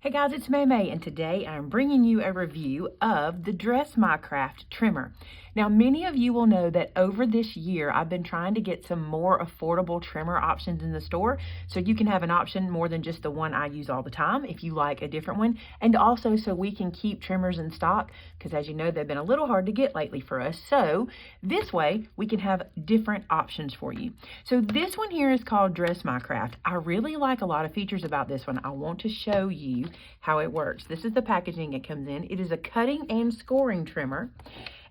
Hey guys, it's Maymay, and today I'm bringing you a review of the Dress My Craft trimmer. Now, many of you will know that over this year, I've been trying to get some more affordable trimmer options in the store, so you can have an option more than just the one I use all the time if you like a different one, and also so we can keep trimmers in stock, because as you know, they've been a little hard to get lately for us. So this way, we can have different options for you. So this one here is called Dress My Craft. I really like a lot of features about this one. I want to show you how it works. This is the packaging it comes in. It is a cutting and scoring trimmer.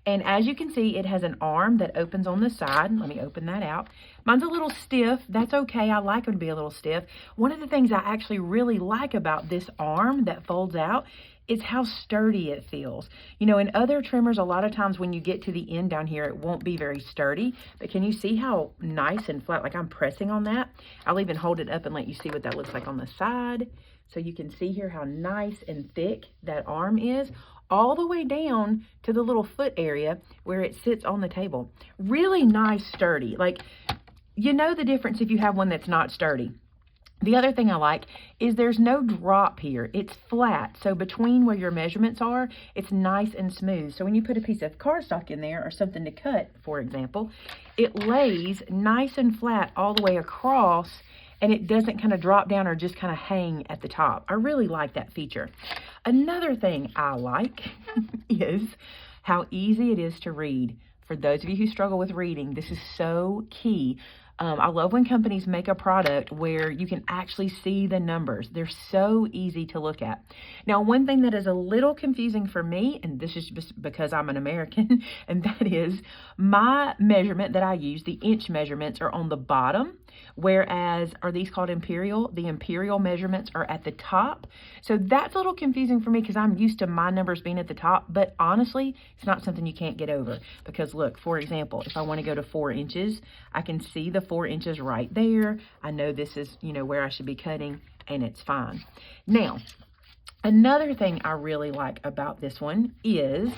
And as you can see, it has an arm that opens on the side. Let me open that out. Mine's a little stiff. That's okay. I like them to be a little stiff. One of the things I actually really like about this arm that folds out is how sturdy it feels. You know, in other trimmers, a lot of times when you get to the end down here, it won't be very sturdy. But can you see how nice and flat, like I'm pressing on that? I'll even hold it up and let you see what that looks like on the side. So you can see here how nice and thick that arm is, all the way down to the little foot area where it sits on the table. Really nice, sturdy. Like, you know the difference if you have one that's not sturdy. The other thing I like is there's no drop here. It's flat. So between where your measurements are, it's nice and smooth. So when you put a piece of cardstock in there or something to cut, for example, it lays nice and flat all the way across, and it doesn't kind of drop down or just kind of hang at the top. I really like that feature. Another thing I like is how easy it is to read. For those of you who struggle with reading, this is so key. I love when companies make a product where you can actually see the numbers. They're so easy to look at. Now, one thing that is a little confusing for me, and this is just because I'm an American, and that is my measurement that I use, the inch measurements are on the bottom, whereas, are these called imperial? The imperial measurements are at the top. So that's a little confusing for me because I'm used to my numbers being at the top, but honestly, it's not something you can't get over. Because look, for example, if I want to go to 4 inches, I can see the 4 inches right there. I know this is, where I should be cutting, and it's fine. Now, another thing I really like about this one is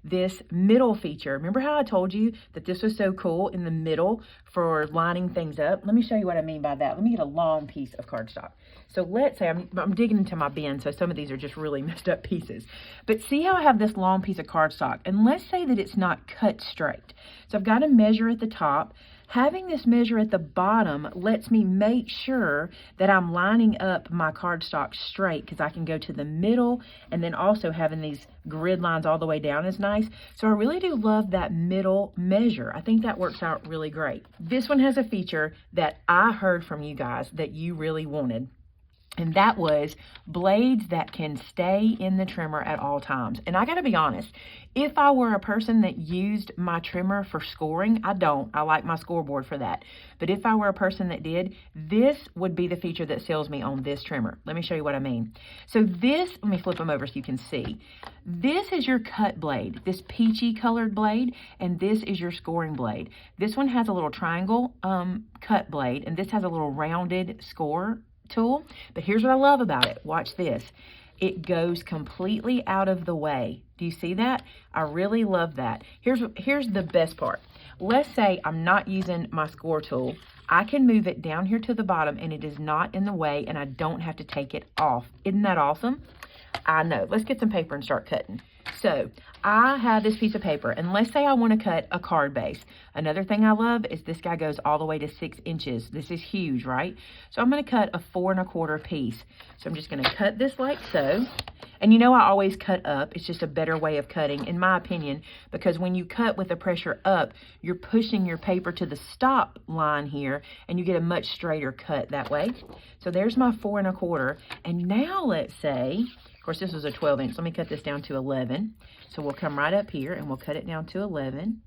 this middle feature. Remember how I told you that this was so cool in the middle for lining things up? Let me show you what I mean by that. Let me get a long piece of cardstock. So let's say I'm digging into my bin, so some of these are just really messed up pieces. But see how I have this long piece of cardstock, and let's say that it's not cut straight. So I've got to measure at the top. Having this measure at the bottom lets me make sure that I'm lining up my cardstock straight, because I can go to the middle, and then also having these grid lines all the way down is nice. So I really do love that middle measure. I think that works out really great. This one has a feature that I heard from you guys that you really wanted. And that was blades that can stay in the trimmer at all times. And I gotta be honest, if I were a person that used my trimmer for scoring, I don't. I like my scoreboard for that. But if I were a person that did, this would be the feature that sells me on this trimmer. Let me show you what I mean. So this, let me flip them over so you can see. This is your cut blade, this peachy colored blade, and this is your scoring blade. This one has a little triangle cut blade, and this has a little rounded score tool. But here's what I love about it. Watch this. It goes completely out of the way. Do you see that? I really love that. Here's the best part. Let's say I'm not using my score tool. I can move it down here to the bottom, and it is not in the way, and I don't have to take it off. Isn't that awesome? I know. Let's get some paper and start cutting. So I have this piece of paper, and let's say I want to cut a card base. Another thing I love is this guy goes all the way to 6 inches. This is huge, right? So I'm going to cut a 4 1/4 piece. So I'm just going to cut this like so. And I always cut up. It's just a better way of cutting, in my opinion, because when you cut with the pressure up, you're pushing your paper to the stop line here, and you get a much straighter cut that way. So there's my 4 1/4. And now let's say, of course, this was a 12 inch. Let me cut this down to 11. So we'll come right up here and we'll cut it down to 11.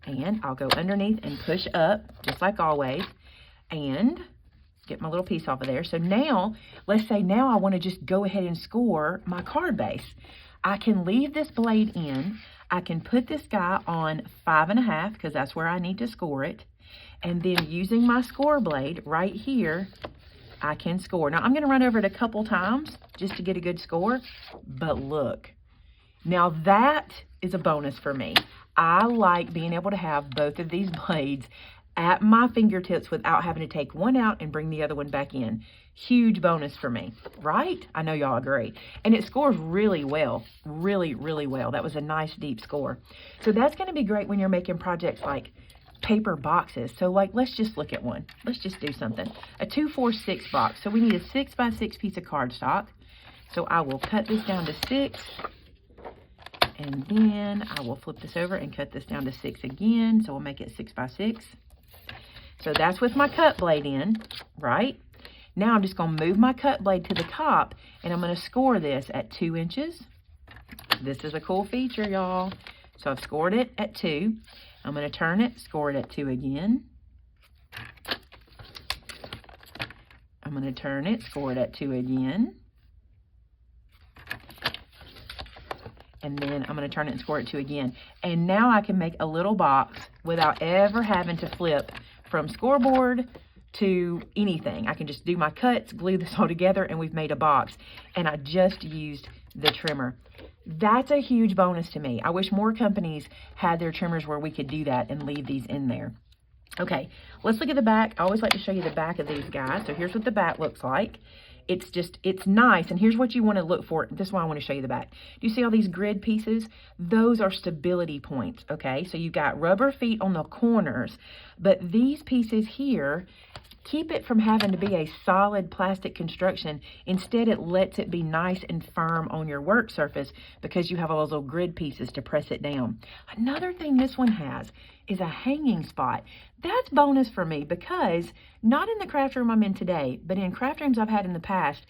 And I'll go underneath and push up, just like always. And get my little piece off of there. So now, let's say now I want to just go ahead and score my card base. I can leave this blade in. I can put this guy on 5 1/2, because that's where I need to score it. And then using my score blade right here, I can score. Now, I'm going to run over it a couple times just to get a good score. But look, now that is a bonus for me. I like being able to have both of these blades at my fingertips without having to take one out and bring the other one back in. Huge bonus for me, right? I know y'all agree. And it scores really well, really, really well. That was a nice deep score. So that's going to be great when you're making projects like paper boxes. So like, let's just look at one. Let's just do something. A 2-4-6 box. So we need a 6x6 piece of cardstock. So I will cut this down to 6. And then I will flip this over and cut this down to 6 again. So we'll make it 6x6. So that's with my cut blade in, right? Now I'm just going to move my cut blade to the top, and I'm going to score this at 2 inches. This is a cool feature, y'all. So I've scored it at 2. I'm going to turn it, score it at 2 again. I'm going to turn it, score it at 2 again. And then I'm going to turn it and score it 2 again. And now I can make a little box without ever having to flip from scoreboard to anything. I can just do my cuts, glue this all together, and we've made a box. And I just used the trimmer. That's a huge bonus to me. I wish more companies had their trimmers where we could do that and leave these in there. Okay, let's look at the back. I always like to show you the back of these guys. So here's what the back looks like. It's nice, and here's what you want to look for. This is why I want to show you the back. Do you see all these grid pieces? Those are stability points, okay? So you've got rubber feet on the corners, but these pieces here keep it from having to be a solid plastic construction. Instead, it lets it be nice and firm on your work surface because you have all those little grid pieces to press it down. Another thing this one has is a hanging spot. That's bonus for me because not in the craft room I'm in today, but in craft rooms I've had in the past,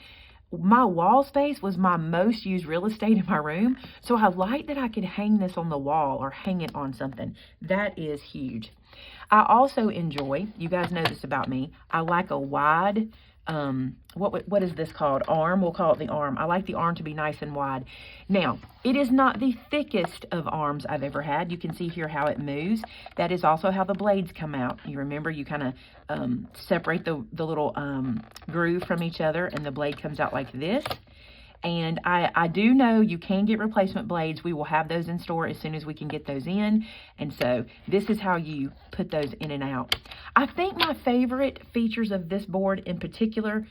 my wall space was my most used real estate in my room. So I like that I could hang this on the wall or hang it on something. That is huge. I also enjoy, you guys know this about me, I like a wide, what is this called? Arm. We'll call it the arm. I like the arm to be nice and wide. Now, it is not the thickest of arms I've ever had. You can see here how it moves. That is also how the blades come out. You remember you kind of separate the little groove from each other, and the blade comes out like this. And I do know you can get replacement blades. We will have those in store as soon as we can get those in. And so this is how you put those in and out. I think my favorite features of this board in particular,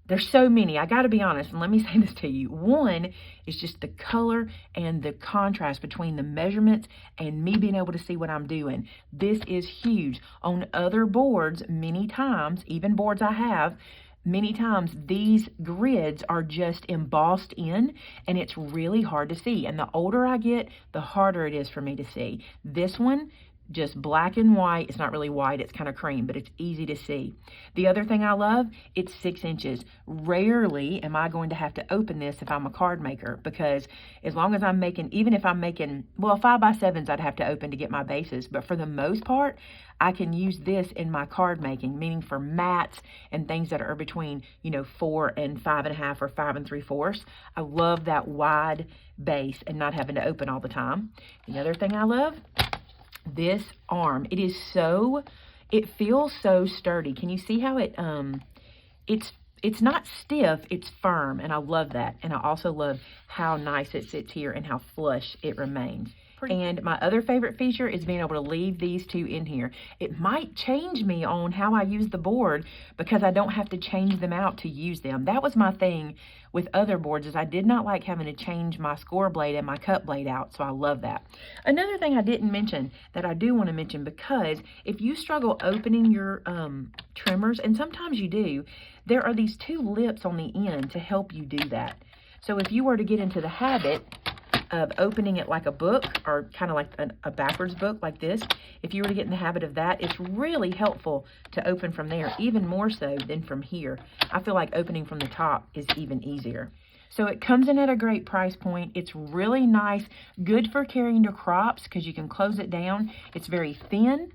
there's so many, I got to be honest, and let me say this to you. One is just the color and the contrast between the measurements and me being able to see what I'm doing. This is huge. On other boards, many times, even boards I have, many times these grids are just embossed in, and it's really hard to see. And the older I get, the harder it is for me to see. This one, just black and white. It's not really white, it's kind of cream, but it's easy to see. The other thing I love, it's 6 inches. Rarely am I going to have to open this if I'm a card maker, because as long as I'm making, even if I'm making, well, 5x7s I'd have to open to get my bases, but for the most part, I can use this in my card making, meaning for mats and things that are between, 4 and 5.5 or 5 3/4. I love that wide base and not having to open all the time. The other thing I love, this arm. It feels so sturdy. Can you see how it's not stiff, it's firm, and I love that. And I also love how nice it sits here and how flush it remains. And my other favorite feature is being able to leave these two in here. It might change me on how I use the board because I don't have to change them out to use them. That was my thing with other boards, is I did not like having to change my score blade and my cut blade out, so I love that. Another thing I didn't mention that I do want to mention, because if you struggle opening your trimmers, and sometimes you do, there are these 2 lips on the end to help you do that. So if you were to get into the habit of opening it like a book, or kind of like a backwards book like this, if you were to get in the habit of that, it's really helpful to open from there, even more so than from here. I feel like opening from the top is even easier. So it comes in at a great price point. It's really nice, good for carrying to crops because you can close it down. It's very thin.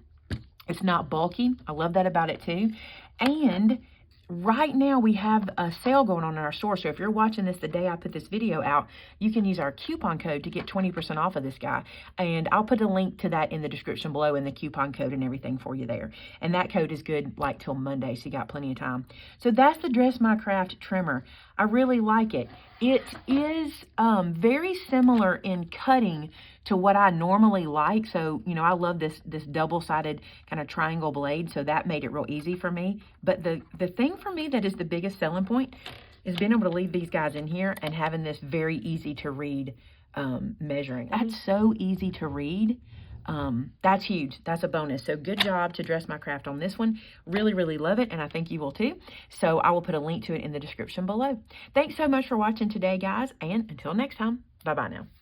It's not bulky. I love that about it too. And right now we have a sale going on in our store. So if you're watching this the day I put this video out, you can use our coupon code to get 20% off of this guy. And I'll put a link to that in the description below, and the coupon code and everything for you there. And that code is good like till Monday, so you got plenty of time. So that's the Dress My Craft trimmer. I really like it. It is very similar in cutting to what I normally like. So, you know, I love this double-sided kind of triangle blade, so that made it real easy for me. But the thing for me that is the biggest selling point is being able to leave these guys in here and having this very easy to read measuring. That's so easy to read. That's huge. That's a bonus. So good job to Dress My Craft on this one. Really, really love it, and I think you will too. So I will put a link to it in the description below. Thanks so much for watching today, guys, and until next time, bye-bye now.